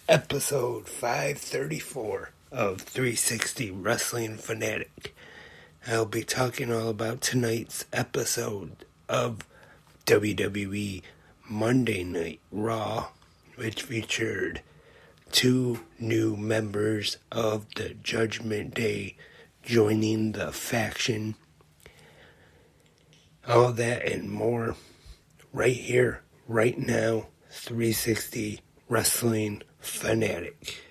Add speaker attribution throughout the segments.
Speaker 1: episode 534 of 360 Wrestling Fanatic. I'll be talking all about tonight's episode of WWE Monday Night RAW, which featured two new members of the Judgment Day joining the faction. All that and more right here, right now, 360 Wrestling Fanatic.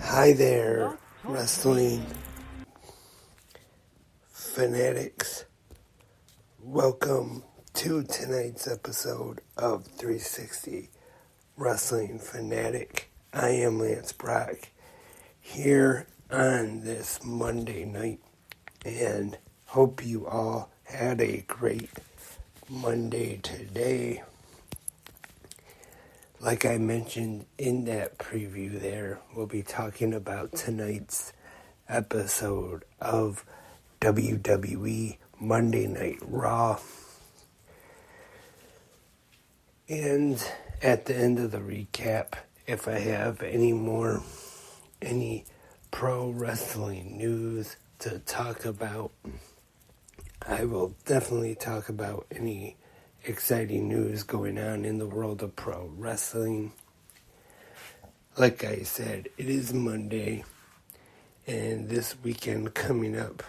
Speaker 1: Hi there, Wrestling Fanatics. Welcome to tonight's episode of 360 Wrestling Fanatic. I am Lance Brock here on this Monday night, and hope you all had a great Monday today. Like I mentioned in that preview there, we'll be talking about tonight's episode of WWE Monday Night RAW. And at the end of the recap, if I have any pro wrestling news to talk about, I will definitely talk about any exciting news going on in the world of pro wrestling. Like I said, it is Monday, and this weekend coming up,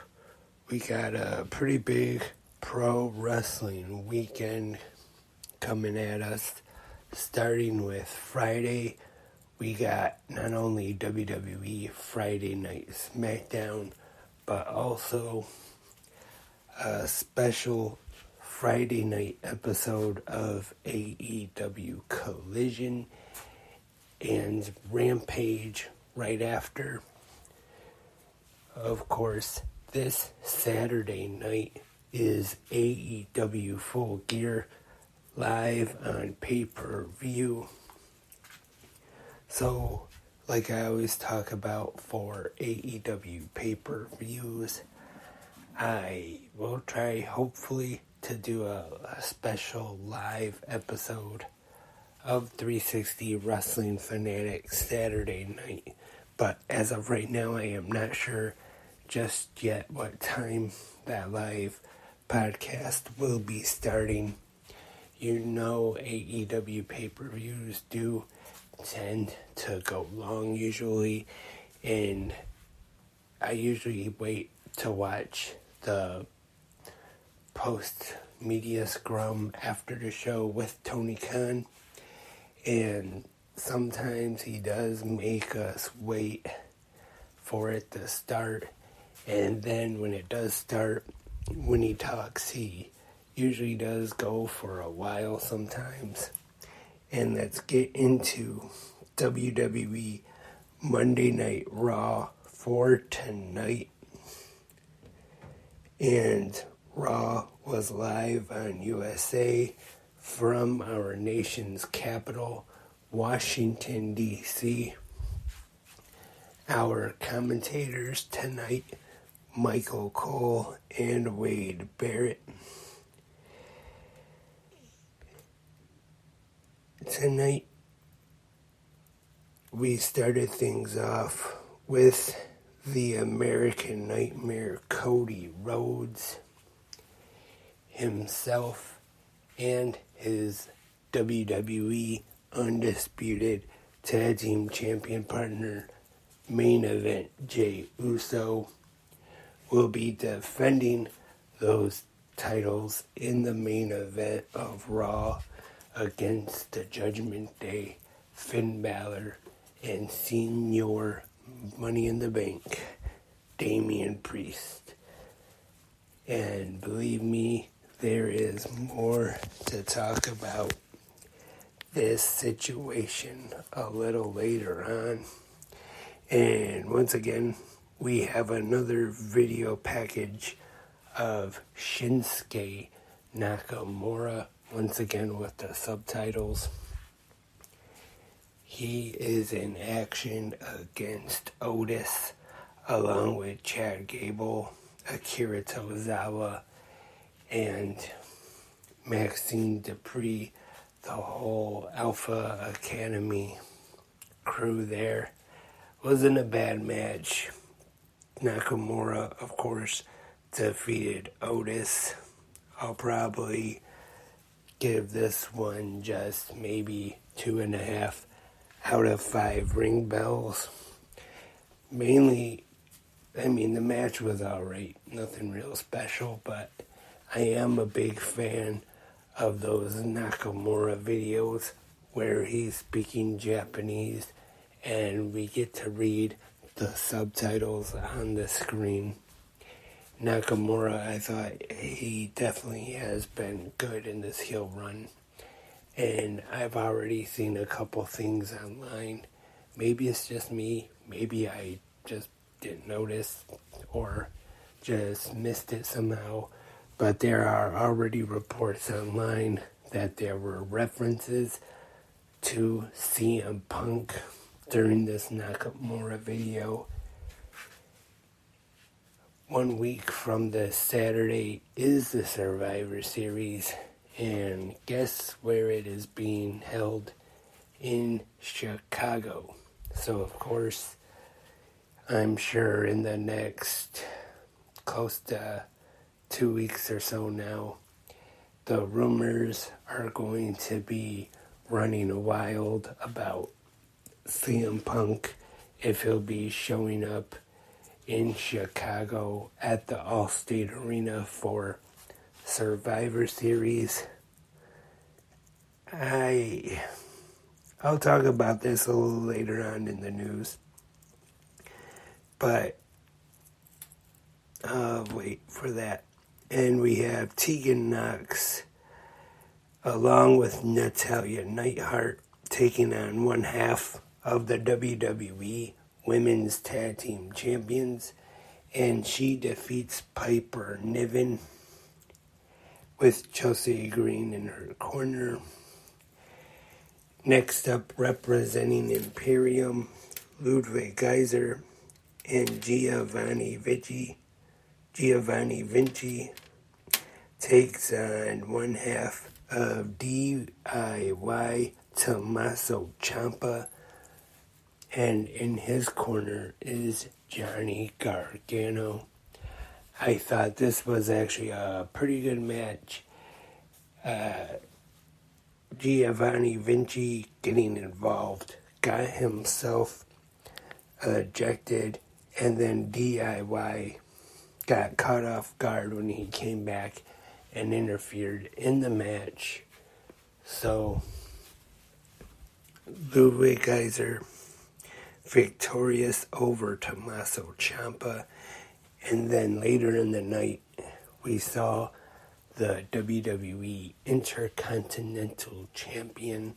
Speaker 1: we got a pretty big pro wrestling weekend coming at us. Starting with Friday, we got not only WWE Friday Night SmackDown, but also a special Friday night episode of AEW Collision and Rampage right after. Of course, this Saturday night is AEW Full Gear live on pay-per-view. So, like I always talk about for AEW pay-per-views, I will try hopefully to do a special live episode of 360 Wrestling Fanatic Saturday night. But as of right now, I am not sure just yet what time that live podcast will be starting. You know, AEW pay-per-views do tend to go long usually, and I usually wait to watch the post-media scrum after the show with Tony Khan, and sometimes he does make us wait for it to start, and then when it does start, when he talks, he usually does go for a while sometimes. And let's get into WWE Monday Night RAW for tonight. And RAW was live on USA from our nation's capital, Washington, D.C. Our commentators tonight, Michael Cole and Wade Barrett. Tonight, we started things off with the American Nightmare Cody Rhodes himself and his WWE Undisputed Tag Team Champion partner, Main Event Jey Uso, will be defending those titles in the main event of Raw against the Judgment Day, Finn Balor, and Senior Money in the Bank, Damian Priest. And believe me, there is more to talk about this situation a little later on. And once again, we have another video package of Shinsuke Nakamura, once again with the subtitles. He is in action against Otis, along with Chad Gable, Akira Tozawa, and Maxine Dupree, the whole Alpha Academy crew there. Wasn't a bad match. Nakamura, of course, defeated Otis. I'll probably give this one just maybe 2.5 out of 5 ring bells. Mainly, the match was alright, nothing real special, but I am a big fan of those Nakamura videos where he's speaking Japanese and we get to read the subtitles on the screen. Nakamura, I thought he definitely has been good in this heel run, and I've already seen a couple things online. Maybe it's just me, maybe I just didn't notice or just missed it somehow, but there are already reports online that there were references to CM Punk during this Nakamura video. 1 week from this Saturday is the Survivor Series, and guess where it is being held? In Chicago. So of course, I'm sure in the next close to 2 weeks or so now, the rumors are going to be running wild about CM Punk, if he'll be showing up in Chicago at the Allstate Arena for Survivor Series. I'll talk about this a little later on in the news, but wait for that. And we have Tegan Nox along with Natalya Neidhart taking on one half of the WWE Women's Tag Team Champions, and she defeats Piper Niven with Chelsea Green in her corner. Next up, representing Imperium, Ludwig Kaiser and Giovanni Vinci takes on one half of DIY, Tommaso Ciampa, and in his corner is Johnny Gargano. I thought this was actually a pretty good match. Giovanni Vinci getting involved, got himself ejected, and then DIY got caught off guard when he came back and interfered in the match. So, Ludwig Kaiser victorious over Tommaso Ciampa, and then later in the night we saw the WWE Intercontinental Champion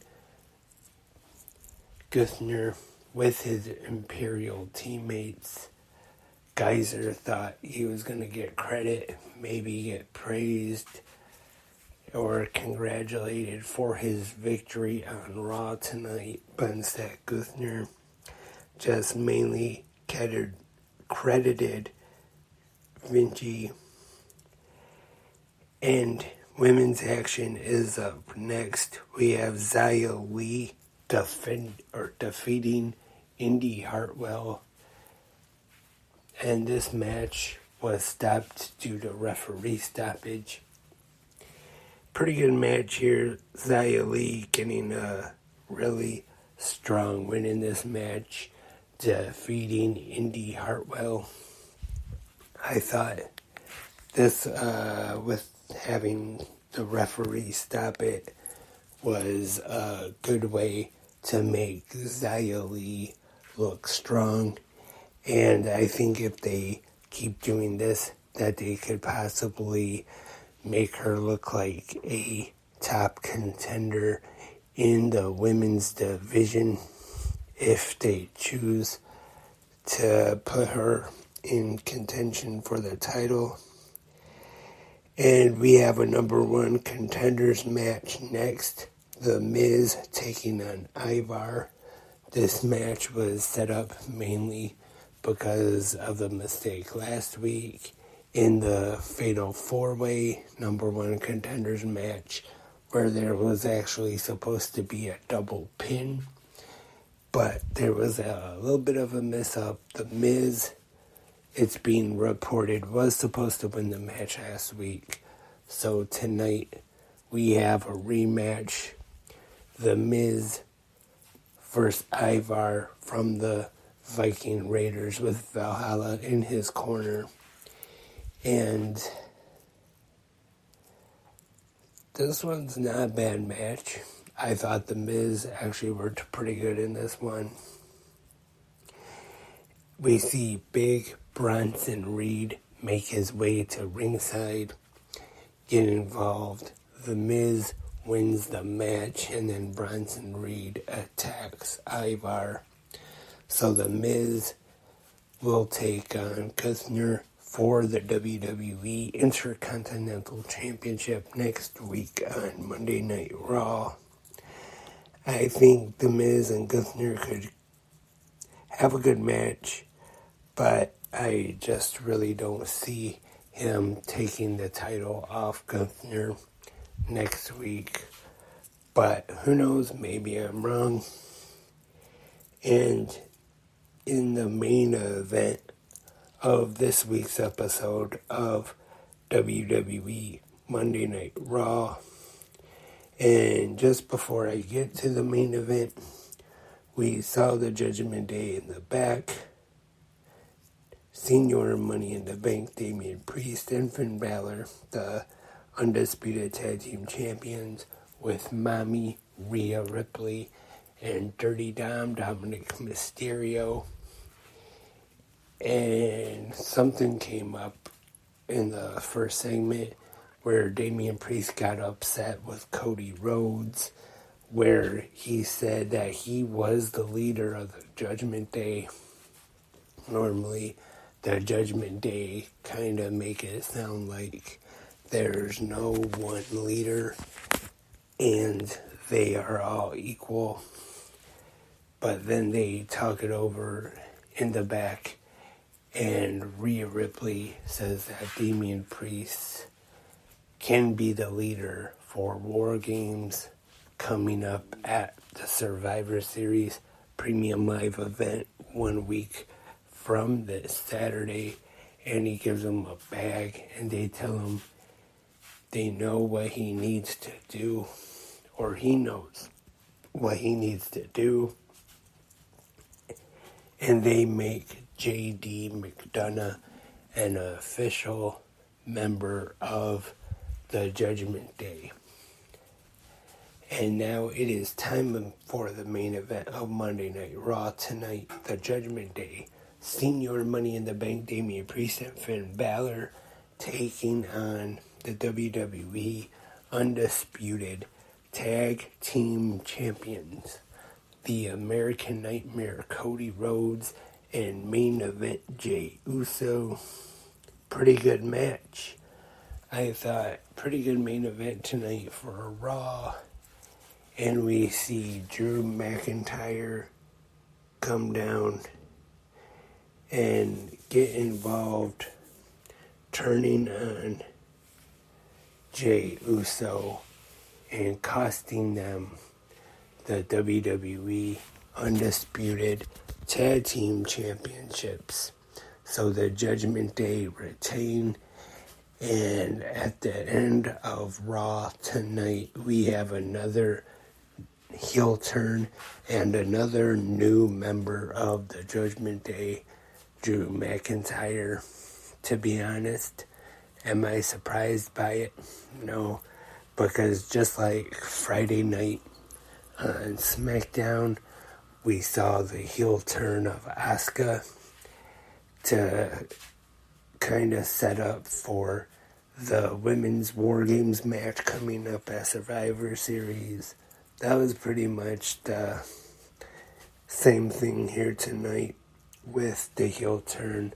Speaker 1: Gunther with his Imperial teammates. Kaiser thought he was going to get credit, maybe get praised or congratulated for his victory on Raw tonight, but instead Gunther just mainly credited Vinci. And women's action is up next. We have Xia Li defeating Indy Hartwell. And this match was stopped due to referee stoppage. Pretty good match here. Xia Li getting a really strong win in this match, defeating Indy Hartwell. I thought this, with having the referee stop it, was a good way to make Xia Li look strong. And I think if they keep doing this, that they could possibly make her look like a top contender in the women's division if they choose to put her in contention for the title. And we have a number one contenders match next. The Miz taking on Ivar. This match was set up mainly because of the mistake last week in the Fatal 4-Way number one contenders match, where there was actually supposed to be a double pin. But there was a little bit of a mess-up. The Miz, it's being reported, was supposed to win the match last week. So tonight we have a rematch. The Miz versus Ivar from the Viking Raiders with Valhalla in his corner. And this one's not a bad match. I thought the Miz actually worked pretty good in this one. We see Big Bronson Reed make his way to ringside, get involved. The Miz wins the match, and then Bronson Reed attacks Ivar. So the Miz will take on Gunther for the WWE Intercontinental Championship next week on Monday Night Raw. I think the Miz and Gunther could have a good match, but I just really don't see him taking the title off Gunther next week. But who knows, maybe I'm wrong. And in the main event of this week's episode of WWE Monday Night Raw, and just before I get to the main event, we saw the Judgment Day in the back. Senior Money in the Bank, Damian Priest and Finn Balor, the undisputed tag team champions, with Mommy Rhea Ripley and Dirty Dom Dominic Mysterio. And something came up in the first segment where Damian Priest got upset with Cody Rhodes, where he said that he was the leader of the Judgment Day. Normally, the Judgment Day kind of make it sound like there's no one leader and they are all equal. But then they talk it over in the back, and Rhea Ripley says that Damian Priest can be the leader for War Games coming up at the Survivor Series Premium Live event 1 week from this Saturday. And he gives them a bag, and they tell him they know what he needs to do, or he knows what he needs to do. And they make J.D. McDonough an official member of the Judgment Day. And now it is time for the main event of Monday Night Raw tonight, the Judgment Day. Senior Money in the Bank, Damian Priest and Finn Balor taking on the WWE Undisputed Tag Team Champions, the American Nightmare Cody Rhodes and main event Jey Uso. Pretty good match. I thought pretty good main event tonight for Raw. And we see Drew McIntyre come down and get involved, turning on Jey Uso and costing them the WWE Undisputed Tag Team Championships. So the Judgment Day retain. And at the end of Raw tonight, we have another heel turn and another new member of the Judgment Day, Drew McIntyre. To be honest, am I surprised by it? No, because just like Friday night on SmackDown, we saw the heel turn of Asuka to kind of set up for the Women's War Games match coming up at Survivor Series. That was pretty much the same thing here tonight with the heel turn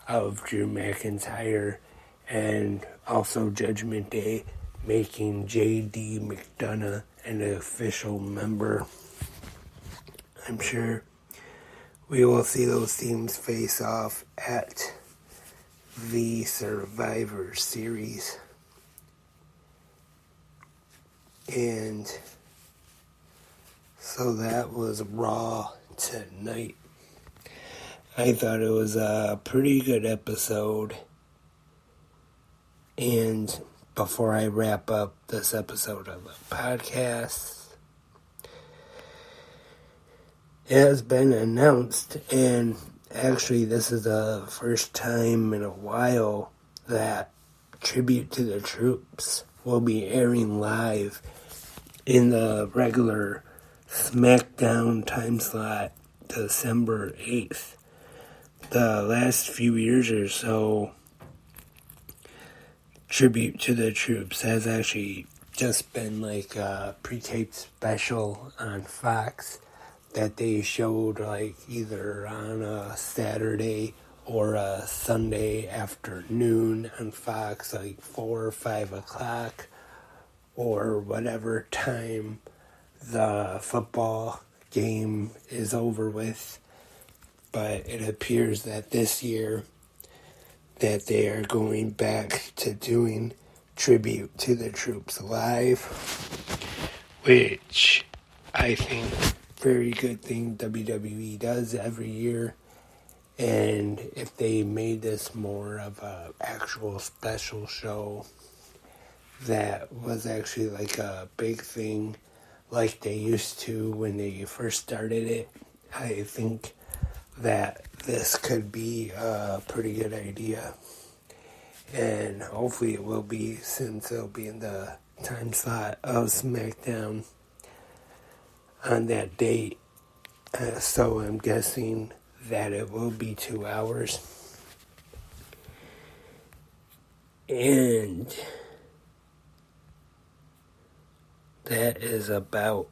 Speaker 1: of Drew McIntyre and also Judgment Day making J.D. McDonough an official member. I'm sure we will see those teams face off at the Survivor Series. And so that was Raw tonight. I thought it was a pretty good episode. And before I wrap up this episode of the podcast, it has been announced, and actually this is the first time in a while that Tribute to the Troops will be airing live in the regular SmackDown time slot, December 8th. The last few years or so, Tribute to the Troops has actually just been like a pre-taped special on Fox that they showed like either on a Saturday or a Sunday afternoon on Fox, like 4 or 5 o'clock, or whatever time the football game is over with. But it appears that this year that they are going back to doing Tribute to the Troops live, which I think very good thing WWE does every year. And if they made this more of a actual special show that was actually like a big thing like they used to when they first started it, I think that this could be a pretty good idea. And hopefully it will be, since it'll be in the time slot of SmackDown on that date. So I'm guessing that it will be 2 hours. And that is about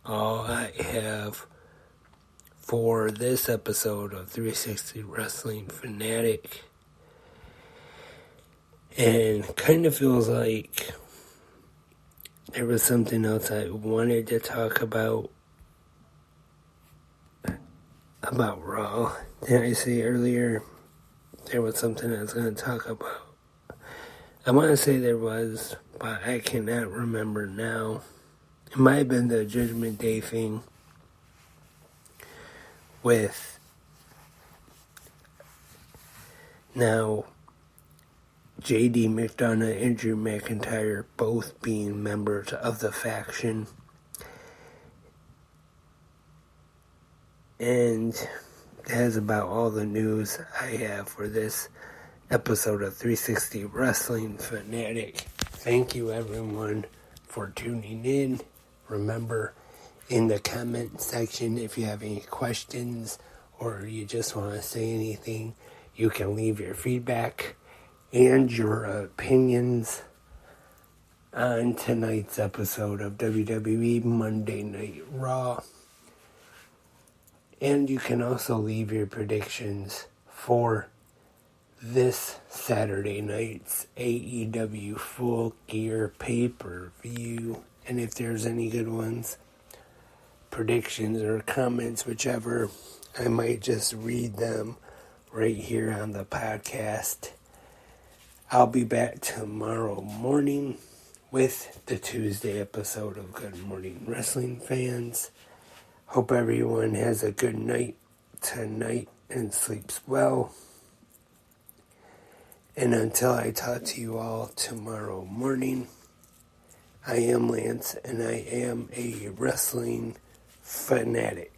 Speaker 1: all I have for this episode of 360 Wrestling Fanatic. And kind of feels like there was something else I wanted to talk about Raw. Did I say earlier there was something I was going to talk about? I want to say there was, but I cannot remember now. It might have been the Judgment Day thing with now J.D. McDonough and Drew McIntyre both being members of the faction. And that's about all the news I have for this episode of 360 Wrestling Fanatic. Thank you everyone for tuning in. Remember, in the comment section, if you have any questions or you just want to say anything, you can leave your feedback and your opinions on tonight's episode of WWE Monday Night RAW. And you can also leave your predictions for this Saturday night's AEW Full Gear pay-per-view. And if there's any good ones, predictions or comments, whichever, I might just read them right here on the podcast. I'll be back tomorrow morning with the Tuesday episode of Good Morning Wrestling Fans. Hope everyone has a good night tonight and sleeps well. And until I talk to you all tomorrow morning, I am Lance and I am a wrestling fanatic.